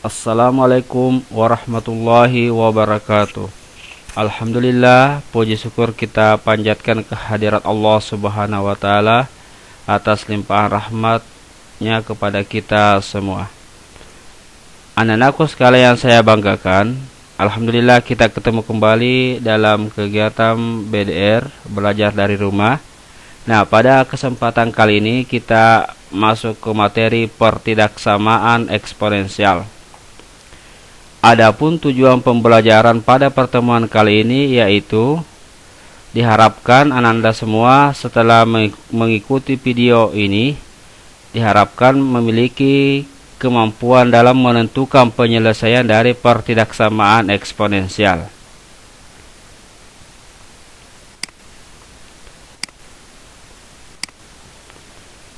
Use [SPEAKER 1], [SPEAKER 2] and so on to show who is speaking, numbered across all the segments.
[SPEAKER 1] Assalamualaikum warahmatullahi wabarakatuh. Alhamdulillah, puji syukur kita panjatkan kehadirat Allah Subhanahu wa taala atas limpahan rahmatnya kepada kita semua. Anak-anakku sekalian saya banggakan, alhamdulillah kita ketemu kembali dalam kegiatan BDR, belajar dari rumah. Nah, pada kesempatan kali ini kita masuk ke materi pertidaksamaan eksponensial. Adapun tujuan pembelajaran pada pertemuan kali ini yaitu diharapkan Anda semua setelah mengikuti video ini diharapkan memiliki kemampuan dalam menentukan penyelesaian dari pertidaksamaan eksponensial.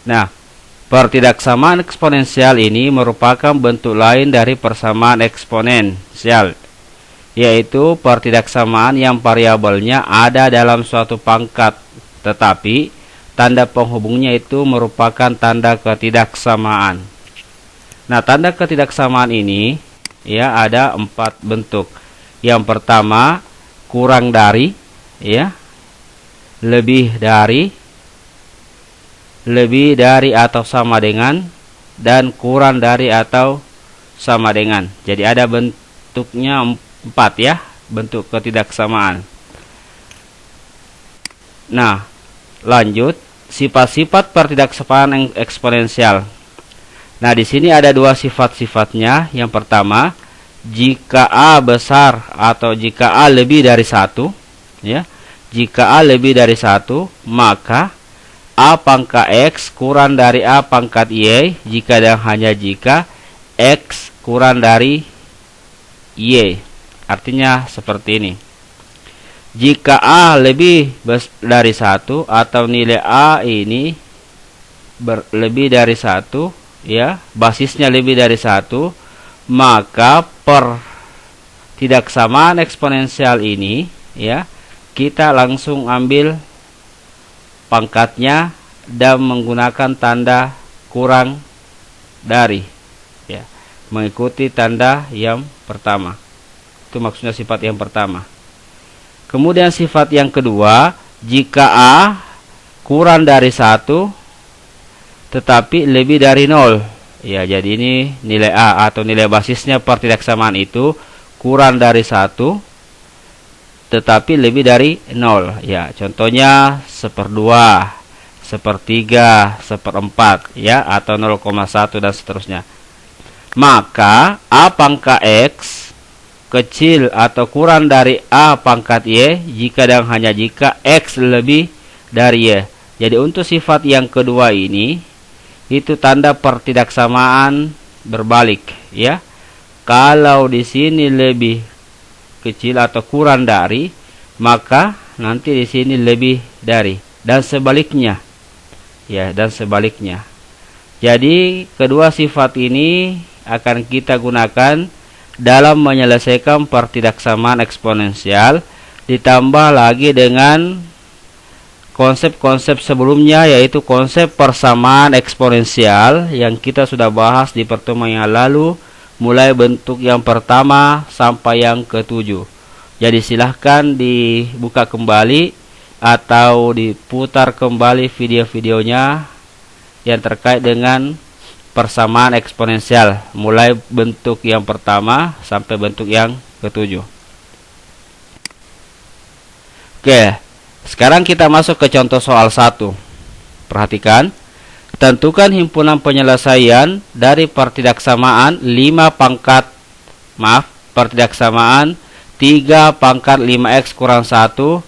[SPEAKER 1] Nah, pertidaksamaan eksponensial ini merupakan bentuk lain dari persamaan eksponensial, yaitu pertidaksamaan yang variabelnya ada dalam suatu pangkat, tetapi tanda penghubungnya itu merupakan tanda ketidaksamaan. Nah, tanda ketidaksamaan ini ya ada 4 bentuk. Yang pertama, kurang dari, ya, lebih dari atau sama dengan, dan kurang dari atau sama dengan. Jadi ada bentuknya 4 ya, bentuk ketidaksamaan. Nah, lanjut sifat-sifat pertidaksamaan eksponensial. Nah, di sini ada 2 sifat-sifatnya. Yang pertama, jika A besar atau jika A lebih dari 1, ya. Jika A lebih dari 1, maka A pangkat X kurang dari A pangkat Y jika dan hanya jika X kurang dari Y. Artinya seperti ini. Jika A lebih dari 1 atau nilai A ini lebih dari 1, ya, basisnya lebih dari 1, maka pertidaksamaan eksponensial ini, ya, kita langsung ambil pangkatnya dan menggunakan tanda kurang dari, ya, mengikuti tanda yang pertama. Itu maksudnya sifat yang pertama. Kemudian sifat yang kedua, jika A kurang dari 1 tetapi lebih dari 0, ya, jadi ini nilai A atau nilai basisnya pertidaksamaan itu kurang dari 1 tetapi lebih dari 0, ya, contohnya 1/2, 1/3, 1/4, ya, atau 0,1 dan seterusnya. Maka A pangkat X kecil atau kurang dari A pangkat Y jika dan hanya jika X lebih dari Y. Jadi untuk sifat yang kedua ini itu tanda pertidaksamaan berbalik, ya. Kalau di sini lebih kecil atau kurang dari, maka nanti di sini lebih dari, dan sebaliknya, ya, dan sebaliknya. Jadi kedua sifat ini akan kita gunakan dalam menyelesaikan pertidaksamaan eksponensial, ditambah lagi dengan konsep-konsep sebelumnya, yaitu konsep persamaan eksponensial yang kita sudah bahas di pertemuan yang lalu, mulai bentuk yang pertama sampai yang ke-7. Jadi silahkan dibuka kembali atau diputar kembali video-videonya yang terkait dengan persamaan eksponensial, mulai bentuk yang pertama sampai bentuk yang ke-7. Oke, sekarang kita masuk ke contoh soal 1. Perhatikan. Tentukan himpunan penyelesaian dari pertidaksamaan 3 pangkat 5x kurang 1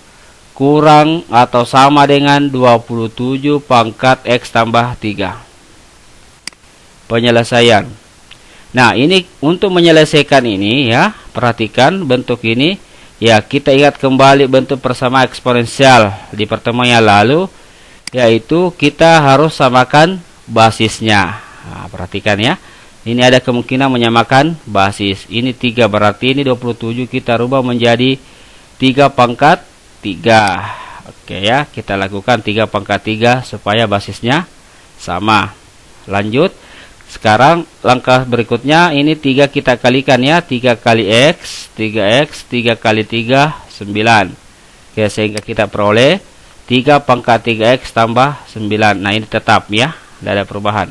[SPEAKER 1] kurang atau sama dengan 27 pangkat x tambah 3. Penyelesaian. Nah, ini untuk menyelesaikan ini, ya, perhatikan bentuk ini, ya, kita ingat kembali bentuk persamaan eksponensial di pertemuan yang lalu, yaitu kita harus samakan basisnya. Nah, perhatikan ya. Ini ada kemungkinan menyamakan basis. Ini 3, berarti ini 27 kita rubah menjadi 3 pangkat 3. Oke ya, kita lakukan 3 pangkat 3 supaya basisnya sama. Lanjut. Sekarang langkah berikutnya ini 3 kita kalikan ya. 3 kali X, 3X, 3 kali 3, 9. Oke, sehingga kita peroleh 3 pangkat 3X tambah 9. Nah, ini tetap ya, tidak ada perubahan.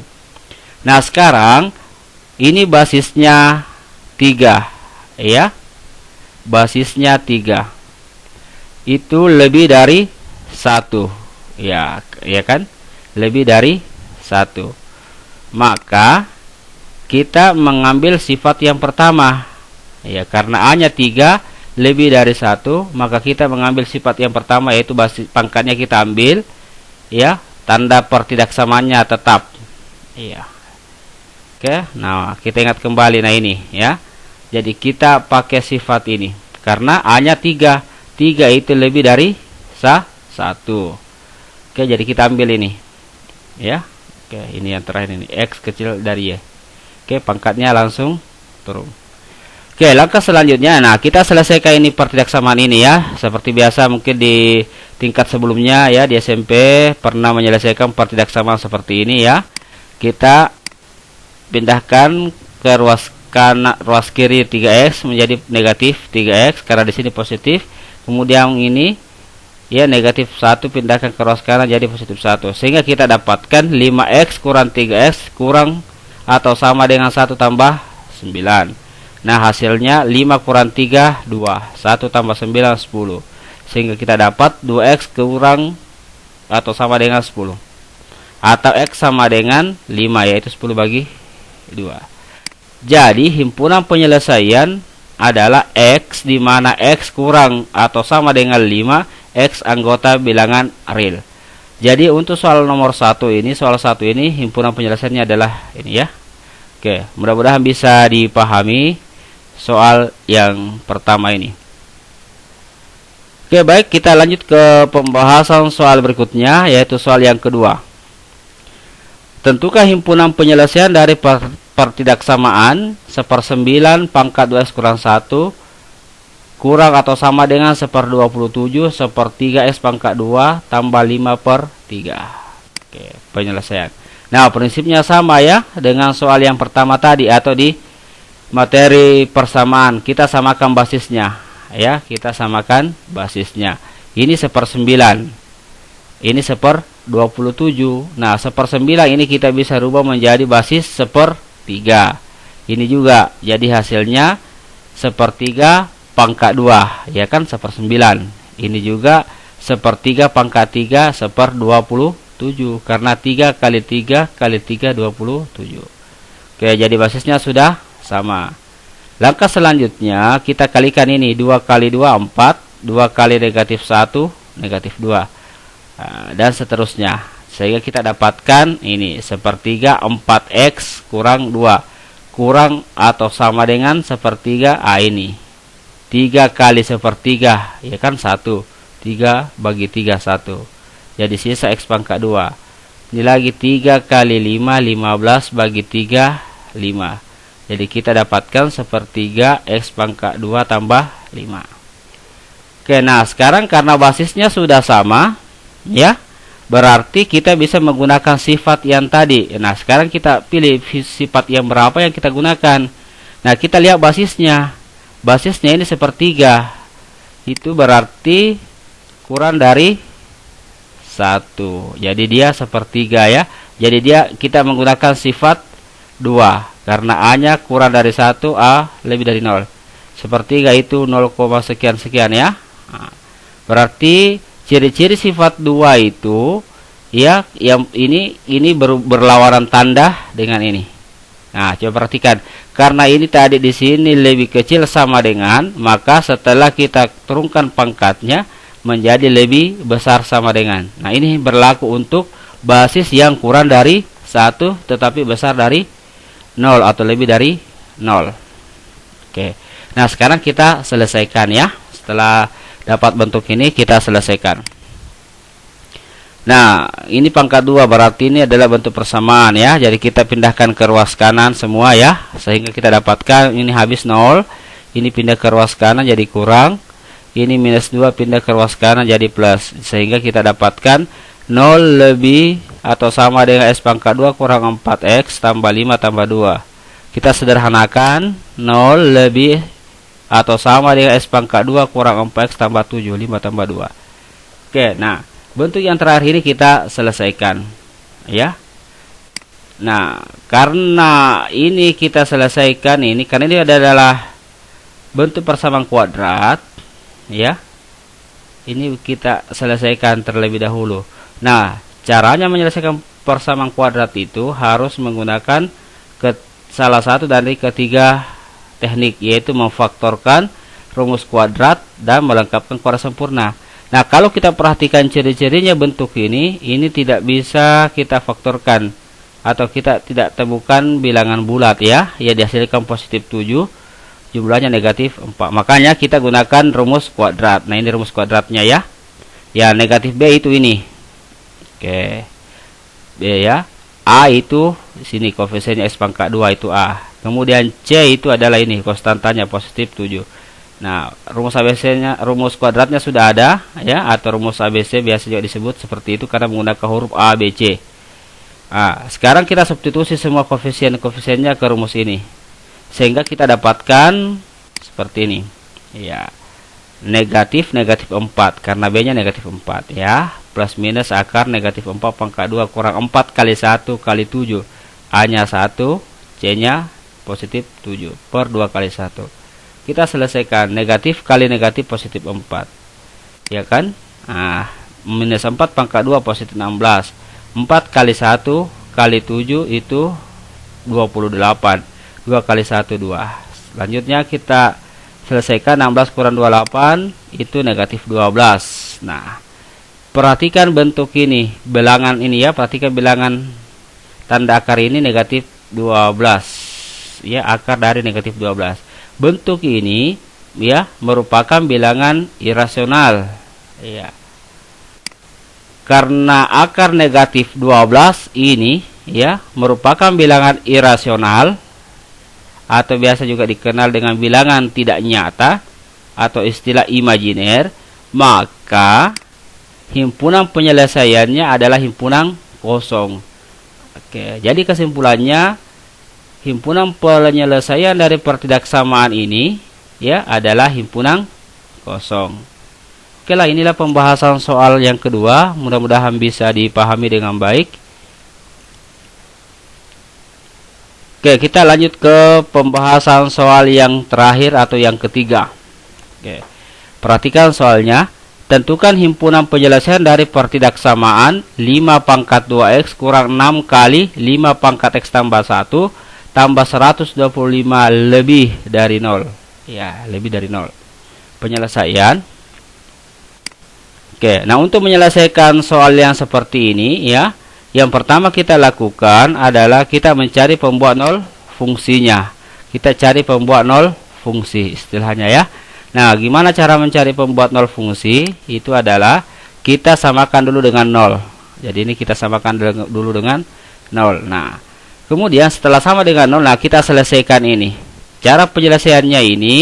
[SPEAKER 1] Nah, sekarang ini basisnya 3 ya. Basisnya 3. Itu lebih dari 1. Ya kan? Lebih dari 1. Maka kita mengambil sifat yang pertama. Ya, karena A-nya 3 lebih dari 1, maka kita mengambil sifat yang pertama, yaitu basis pangkatnya kita ambil ya, tanda pertidaksamaannya tetap. Iya. Oke, nah kita ingat kembali, nah ini ya. Jadi kita pakai sifat ini karena A-nya 3. 3 itu lebih dari 1. Oke, jadi kita ambil ini ya. Oke, ini yang terakhir ini, X kecil dari Y. Oke, pangkatnya langsung turun. Oke, langkah selanjutnya, nah kita selesaikan ini pertidaksamaan ini ya. Seperti biasa mungkin di tingkat sebelumnya ya, di SMP pernah menyelesaikan pertidaksamaan seperti ini ya. Kita pindahkan ke ruas kiri 3X menjadi negatif 3X karena di sini positif. Kemudian ini ya negatif 1 pindahkan ke ruas kanan jadi positif 1. Sehingga kita dapatkan 5X kurang 3X kurang atau sama dengan 1 tambah 9. Nah, hasilnya 5 kurang 3, 2. 1 tambah 9, 10. Sehingga kita dapat 2X kurang atau sama dengan 10. Atau X sama dengan 5, yaitu 10 bagi 2. Jadi, himpunan penyelesaian adalah X, di mana X kurang atau sama dengan 5, X anggota bilangan real. Jadi, untuk soal nomor 1 ini, himpunan penyelesaiannya adalah ini ya. Oke, mudah-mudahan bisa dipahami soal yang pertama ini. Oke, baik, kita lanjut ke pembahasan soal berikutnya, yaitu soal yang kedua. Tentukan himpunan penyelesaian dari pertidaksamaan 1/9 pangkat 2X kurang 1 kurang atau sama dengan 1/27 1/3 X pangkat 2 tambah 5/3. Oke, penyelesaian. Nah, prinsipnya sama ya dengan soal yang pertama tadi, atau di materi persamaan kita samakan basisnya ya, kita samakan basisnya. Ini 1/9, ini 1/27. Nah, 1/9 ini kita bisa rubah menjadi basis 1/3. Ini juga jadi hasilnya 1/3 pangkat 2 ya kan, 1/9. Ini juga 1/3 pangkat 3 1/27 karena 3 kali 3 kali 3 27. Oke, jadi basisnya sudah sama. Langkah selanjutnya kita kalikan ini, 2 kali 2 4, 2 kali negatif 1 negatif 2, dan seterusnya, sehingga kita dapatkan ini 1/3 4X kurang 2 kurang atau sama dengan 1/3 ini 3 kali 1/3 ya kan, 1, 3 bagi 3 1, jadi sisa X pangkat 2. Ini lagi 3 kali 5 15 bagi 3 5. Jadi kita dapatkan 1/3 X pangkat 2 tambah 5. Oke, nah sekarang karena basisnya sudah sama ya, berarti kita bisa menggunakan sifat yang tadi. Nah, sekarang kita pilih sifat yang berapa yang kita gunakan. Nah, kita lihat basisnya. Basisnya ini 1/3. Itu berarti kurang dari 1. Jadi dia 1/3 ya. Jadi kita menggunakan sifat 2. Karena A-nya kurang dari 1, A lebih dari 0. 1/3 itu 0, sekian ya. Nah, berarti ciri-ciri sifat 2 itu ya, yang ini berlawanan tanda dengan ini. Nah, coba perhatikan. Karena ini tadi di sini lebih kecil sama dengan, maka setelah kita turunkan pangkatnya menjadi lebih besar sama dengan. Nah, ini berlaku untuk basis yang kurang dari 1 tetapi besar dari 0 atau lebih dari 0. Oke. Nah, sekarang kita selesaikan ya. Setelah dapat bentuk ini kita selesaikan. Nah, ini pangkat 2 berarti ini adalah bentuk persamaan ya. Jadi kita pindahkan ke ruas kanan semua ya, sehingga kita dapatkan ini habis 0. Ini pindah ke ruas kanan jadi kurang. Ini minus 2 pindah ke ruas kanan jadi plus. Sehingga kita dapatkan 0 lebih atau sama dengan X pangkat 2 kurang 4X tambah 5 tambah 2. Kita sederhanakan 0 lebih atau sama dengan X pangkat 2 kurang 4X tambah 7, 5 tambah 2. Oke, nah bentuk yang terakhir ini kita selesaikan ya. Nah, karena ini kita selesaikan ini, karena ini adalah bentuk persamaan kuadrat ya. Ini kita selesaikan terlebih dahulu. Nah, caranya menyelesaikan persamaan kuadrat itu harus menggunakan salah satu dari ketiga teknik, yaitu memfaktorkan, rumus kuadrat, dan melengkapkan kuadrat sempurna. Nah, kalau kita perhatikan ciri-cirinya bentuk ini tidak bisa kita faktorkan atau kita tidak temukan bilangan bulat ya. Ya, dihasilkan positif 7, jumlahnya negatif 4. Makanya kita gunakan rumus kuadrat. Nah, ini rumus kuadratnya ya. Ya, negatif B itu ini. Oke. B ya. A itu sini koefisiennya X pangkat 2 itu A. Kemudian C itu adalah ini konstantanya positif 7. Nah, rumus ABC-nya, rumus kuadratnya sudah ada ya, atau rumus ABC biasa juga disebut seperti itu karena menggunakan huruf A, B, C. Nah, sekarang kita substitusi semua koefisien-koefisiennya ke rumus ini. Sehingga kita dapatkan seperti ini. Ya. Negatif 4 karena B-nya negatif 4 ya. Plus minus akar negatif 4 pangkat 2 kurang 4 kali 1 kali 7. A-nya 1, C-nya positif 7 per 2 kali 1. Kita selesaikan negatif kali negatif positif 4. Ya kan? Nah, minus 4 pangkat 2 positif 16. 4 kali 1 kali 7 itu 28. 2 kali 1 2. Selanjutnya kita selesaikan 16 kurang 28 itu negatif 12. Nah, perhatikan bentuk ini, bilangan ini ya, perhatikan bilangan tanda akar ini negatif 12. Ya, akar dari negatif 12. Bentuk ini ya merupakan bilangan irasional. Ya. Karena akar negatif 12 ini ya merupakan bilangan irasional atau biasa juga dikenal dengan bilangan tidak nyata atau istilah imajiner, maka himpunan penyelesaiannya adalah himpunan kosong. Oke, jadi kesimpulannya himpunan penyelesaian dari pertidaksamaan ini ya adalah himpunan kosong. Oke lah, inilah pembahasan soal yang kedua. Mudah-mudahan bisa dipahami dengan baik. Oke, kita lanjut ke pembahasan soal yang terakhir atau yang ketiga. Oke, perhatikan soalnya. Tentukan himpunan penyelesaian dari pertidaksamaan 5 pangkat 2X kurang 6 kali 5 pangkat X tambah 1 tambah 125 lebih dari 0. Ya, lebih dari 0. Penyelesaian. Oke, nah untuk menyelesaikan soal yang seperti ini ya, yang pertama kita lakukan adalah kita mencari pembuat 0 fungsinya. Kita cari pembuat 0 fungsi istilahnya ya. Nah, gimana cara mencari pembuat 0 fungsi? Itu adalah kita samakan dulu dengan 0. Jadi ini kita samakan dulu dengan 0. Nah, kemudian setelah sama dengan 0, nah kita selesaikan ini. Cara penyelesaiannya ini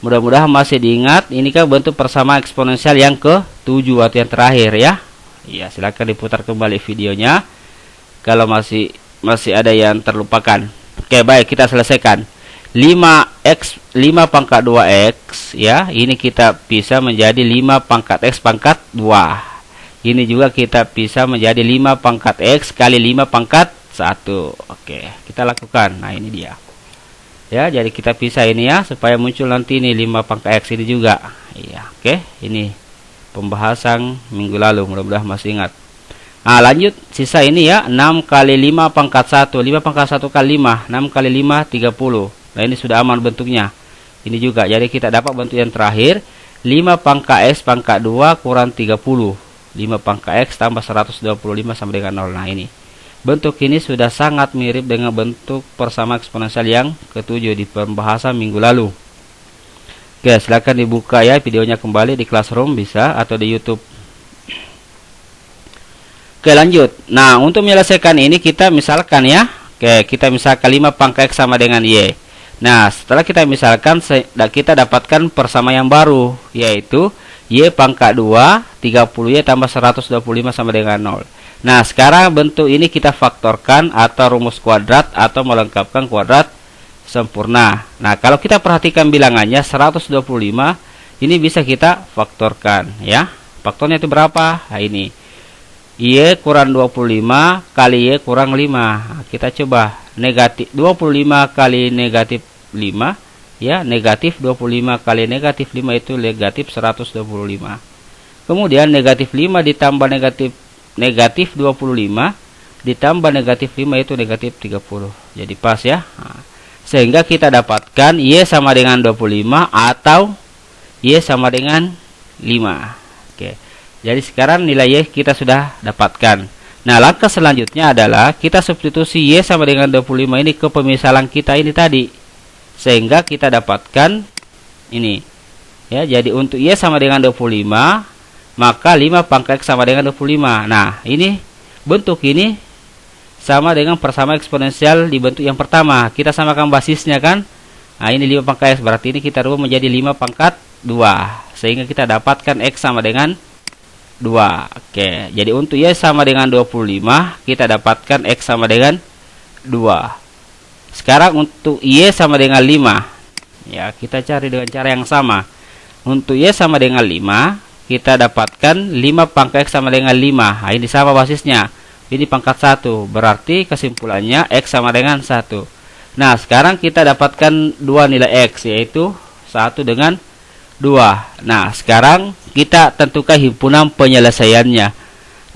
[SPEAKER 1] mudah-mudahan masih diingat. Ini kan bentuk persamaan eksponensial yang ke-7 atau yang terakhir ya. Ya, silakan diputar kembali videonya kalau masih ada yang terlupakan. Oke, baik, kita selesaikan. 5 pangkat 2X ya, ini kita bisa menjadi 5 pangkat X pangkat 2. Ini juga kita bisa menjadi 5 pangkat X kali 5 pangkat 1. Oke, kita lakukan. Nah, ini dia. Ya, jadi kita pisah ini ya supaya muncul nanti ini 5 pangkat X ini juga. Iya, oke. Ini pembahasan minggu lalu, mudah-mudahan masih ingat. Nah, lanjut sisa ini ya, 6 kali 5 pangkat 1. 5 pangkat 1 kali 5, 6 kali 5 30. Nah, ini sudah aman bentuknya. Ini juga. Jadi kita dapat bentuk yang terakhir 5 pangkat X pangkat 2 kurang 30. 5 pangkat X tambah 125 sama dengan 0. Nah, ini. Bentuk ini sudah sangat mirip dengan bentuk persamaan eksponensial yang ke-7 di pembahasan minggu lalu. Oke, silakan dibuka ya videonya kembali di Classroom bisa atau di YouTube. Oke, lanjut. Nah, untuk menyelesaikan ini kita misalkan ya. Oke, kita misalkan 5 pangkat X sama dengan Y. Nah, setelah kita misalkan kita dapatkan persamaan yang baru, yaitu Y pangkat 2 30Y tambah 125 sama dengan 0. Nah, sekarang bentuk ini kita faktorkan atau rumus kuadrat atau melengkapkan kuadrat sempurna. Nah, kalau kita perhatikan bilangannya 125, ini bisa kita faktorkan ya. Faktornya itu berapa? Nah, ini Y kurang 25 kali Y kurang 5. Nah, kita coba negatif 25 kali negatif 5 ya, negatif 25 kali negatif 5 itu negatif 125. Kemudian negatif 5 ditambah negatif 25 ditambah negatif 5 itu negatif 30. Jadi pas ya. Nah, sehingga kita dapatkan Y sama dengan 25 atau Y sama dengan 5. Oke. Jadi sekarang nilai Y kita sudah dapatkan. Nah, langkah selanjutnya adalah kita substitusi Y sama dengan 25 ini ke pemisalan kita ini tadi. Sehingga kita dapatkan ini. Ya, jadi untuk Y sama dengan 25, maka 5 pangkat X sama dengan 25. Nah, ini bentuk ini sama dengan persama eksponensial di bentuk yang pertama. Kita samakan basisnya kan. Nah, ini 5 pangkat X, berarti ini kita rubah menjadi 5 pangkat 2. Sehingga kita dapatkan X sama dengan 2. Oke, jadi untuk Y sama dengan 25, kita dapatkan X sama dengan 2. Sekarang untuk Y sama dengan 5. Ya, kita cari dengan cara yang sama. Untuk Y sama dengan 5, kita dapatkan 5 pangkat X sama dengan 5. Nah, ini sama basisnya. Ini pangkat 1. Berarti kesimpulannya X sama dengan 1. Nah, sekarang kita dapatkan dua nilai X, yaitu 1 dengan 2. Nah, sekarang kita tentukan himpunan penyelesaiannya.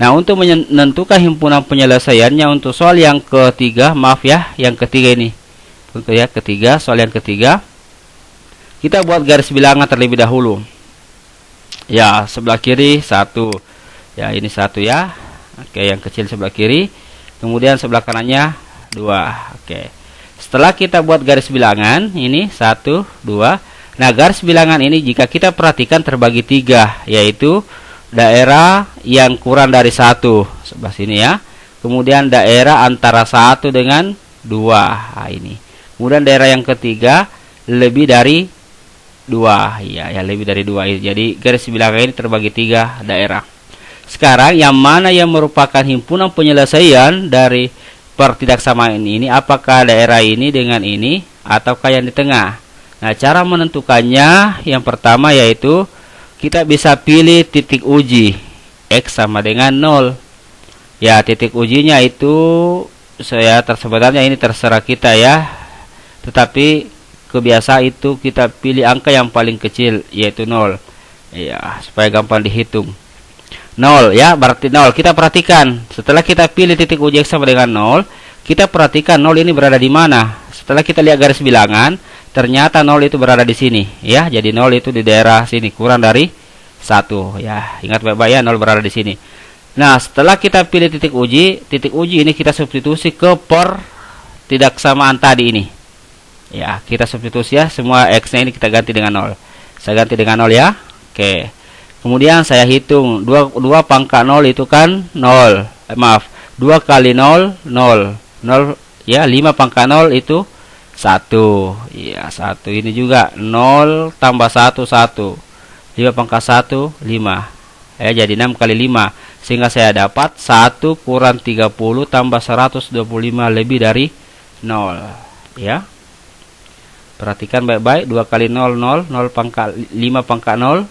[SPEAKER 1] Nah, untuk menentukan himpunan penyelesaiannya untuk soal yang ketiga, maaf ya, yang ketiga ini. Untuk ya, ketiga, soal yang ketiga. Kita buat garis bilangan terlebih dahulu. Ya, sebelah kiri 1. Ya, ini 1 ya. Oke, yang kecil sebelah kiri. Kemudian sebelah kanannya 2. Oke. Setelah kita buat garis bilangan, ini 1, 2. Nah, garis bilangan ini jika kita perhatikan terbagi 3, yaitu daerah yang kurang dari 1 sebelah sini ya. Kemudian daerah antara 1 dengan 2. Nah, ini. Kemudian daerah yang ketiga lebih dari 2. Ya, lebih dari 2. Jadi garis bilangan ini terbagi 3 daerah. Sekarang yang mana yang merupakan himpunan penyelesaian dari pertidaksamaan ini? Apakah daerah ini dengan ini ataukah yang di tengah? Nah, cara menentukannya yang pertama yaitu kita bisa pilih titik uji X sama dengan 0. Ya, titik ujinya itu sebenarnya ini terserah kita ya. Tetapi kebiasaan itu kita pilih angka yang paling kecil yaitu 0. Ya, supaya gampang dihitung. 0 ya, berarti 0. Kita perhatikan, setelah kita pilih titik uji X sama dengan 0, kita perhatikan 0 ini berada di mana. Setelah kita lihat garis bilangan, ternyata 0 itu berada di sini ya. Jadi 0 itu di daerah sini, kurang dari 1 ya. Ingat baik-baik ya, 0 berada di sini. Nah, setelah kita pilih titik uji ini kita substitusi ke pertidaksamaan tadi ini. Ya, kita substitusi ya, semua X-nya ini kita ganti dengan 0. Saya ganti dengan 0 ya. Oke. Kemudian saya hitung 2 pangkat 0 itu kan 0. Maaf, 2 kali 0 0. 0 ya, 5 pangkat 0 itu 1. Ya, 1 ini juga 0 tambah 1 1. 5 pangkat 1 5. Ya, jadi 6 kali 5. Sehingga saya dapat 1 kurang 30 tambah 125 lebih dari 0. Ya. Perhatikan baik-baik, 2 kali 0 0, 0 pangkat 5 pangkat 0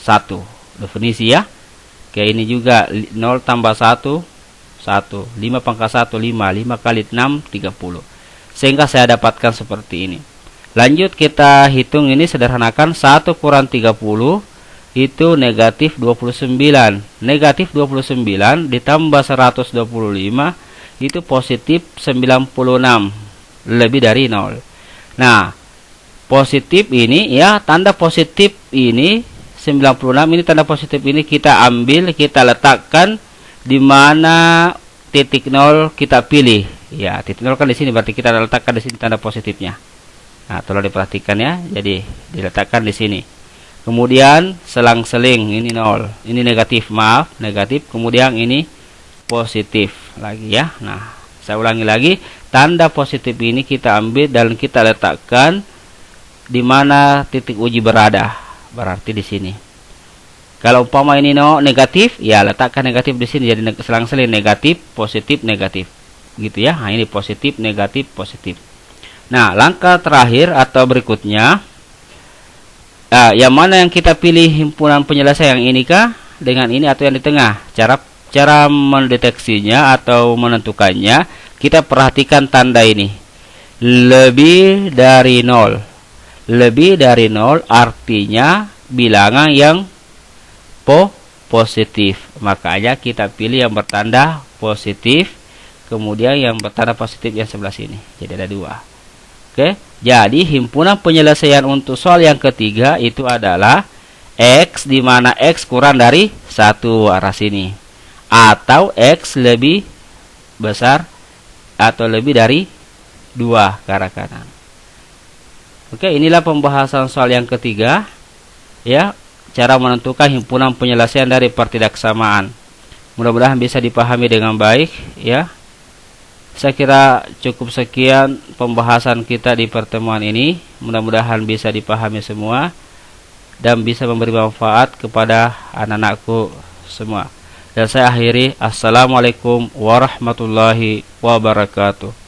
[SPEAKER 1] 1. Definisi ya. Oke, ini juga 0 tambah 1 1. 5 pangkat 1 5. 5 kali 6 30. Sehingga saya dapatkan seperti ini. Lanjut kita hitung ini, sederhanakan 1 kurang 30 itu negatif 29. Negatif 29 ditambah 125 itu positif 96 lebih dari 0. Nah, positif ini ya, tanda positif ini 96 ini, tanda positif ini kita ambil, kita letakkan di mana titik 0 kita pilih. Ya, titik 0 kan di sini, berarti kita letakkan di sini tanda positifnya. Nah, tolong diperhatikan ya. Jadi diletakkan di sini. Kemudian selang-seling ini 0, ini negatif, maaf, negatif. Kemudian ini positif lagi ya. Nah, saya ulangi lagi, tanda positif ini kita ambil dan kita letakkan di mana titik uji berada. Berarti di sini. Kalau umpama ini negatif, ya letakkan negatif di sini, jadi selang-seling negatif, positif, negatif. Gitu ya. Nah, ini positif, negatif, positif. Nah, langkah terakhir atau berikutnya, yang mana yang kita pilih himpunan penyelesaian yang ini kah? Dengan ini atau yang di tengah? Cara mendeteksinya atau menentukannya, kita perhatikan tanda ini. Lebih dari 0. Lebih dari 0 artinya bilangan yang positif. Makanya kita pilih yang bertanda positif, kemudian yang bertanda positif yang sebelah sini. Jadi ada 2. Oke, jadi himpunan penyelesaian untuk soal yang ketiga itu adalah X, di mana X kurang dari 1 arah sini, atau X lebih besar atau lebih dari 2 ke arah kanan. Oke, inilah pembahasan soal yang ketiga, ya, cara menentukan himpunan penyelesaian dari pertidaksamaan. Mudah-mudahan bisa dipahami dengan baik, ya. Saya kira cukup sekian pembahasan kita di pertemuan ini. Mudah-mudahan bisa dipahami semua dan bisa memberi manfaat kepada anak-anakku semua. Dan saya akhiri, assalamualaikum warahmatullahi wabarakatuh.